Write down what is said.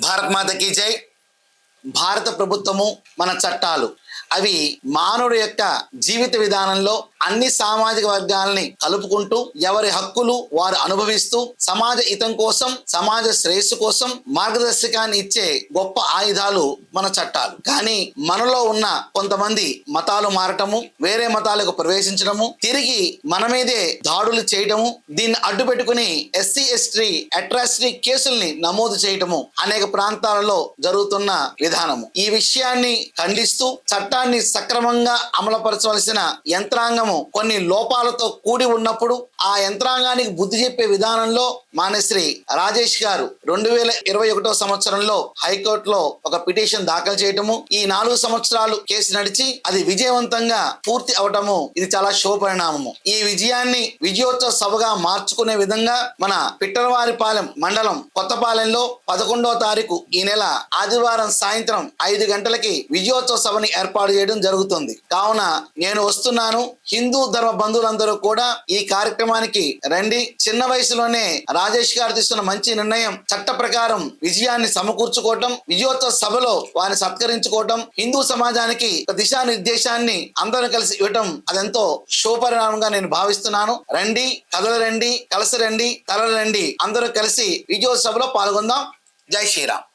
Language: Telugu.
భారత్ మాతకి జై. భారత ప్రభుత్వము మన చట్టాలు అవి మానవుడి యొక్క జీవిత విధానంలో అన్ని సామాజిక వర్గాలని కలుపుకుంటూ ఎవరి హక్కులు వారు అనుభవిస్తూ సమాజ హితం కోసం సమాజ శ్రేయస్సు కోసం మార్గదర్శకాన్ని ఇచ్చే గొప్ప ఆయుధాలు మన చట్టాలు. కానీ మనలో ఉన్న కొంతమంది మతాలు మారటము, వేరే మతాలకు ప్రవేశించడము, తిరిగి మన మీదే దాడులు చేయటము, దీన్ని అడ్డు పెట్టుకుని ఎస్సీ ఎస్టీ అట్రాసిటీ కేసుల్ని నమోదు చేయటము అనేక ప్రాంతాలలో జరుగుతున్న విధానము. ఈ విషయాన్ని ఖండిస్తూ చట్టాన్ని సక్రమంగా అమలుపరచవలసిన యంత్రాంగము కొన్ని లోపాలతో కూడి ఉన్నప్పుడు ఆ యంత్రాంగానికి బుద్ధి చెప్పే విధానంలో మానేశ్రీ రాజేష్ గారు 2021 సంవత్సరంలో హైకోర్టులో ఒక పిటిషన్ దాఖలు చేయటము, ఈ 4 సంవత్సరాలు కేసు నడిచి అది విజయవంతంగా పూర్తి అవటము ఇది చాలా శుభపరిణామము. ఈ విజయాన్ని విజయోత్సవ సభగా మార్చుకునే విధంగా మన పిట్టలవారిపాలెం మండలం కొత్తపాలెంలో 11వ తారీఖు ఈ నెల ఆదివారం సాయంత్రం 5 గంటలకి విజయోత్సవ సభని ఏర్పాటు చేయడం జరుగుతుంది. కావున నేను వస్తున్నాను. హిందూ ధర్మ బంధువులందరూ కూడా ఈ కార్యక్రమానికి రండి. చిన్న వయసులోనే రాజేష్ గారు తీసుకున్న మంచి నిర్ణయం చట్ట ప్రకారం విజయాన్ని సమకూర్చుకోవటం, విజయోత్సవ సభలో వారిని సత్కరించుకోవటం, హిందూ సమాజానికి దిశానిర్దేశాన్ని అందరూ కలిసి ఇవ్వటం అదెంతో శుభపరిణామంగా నేను భావిస్తున్నాను. రండి, కదలరండి, కలిసి రండి, తరలిరండి, అందరూ కలిసి విజయోత్సవ సభలో పాల్గొందాం. జై శ్రీరామ్.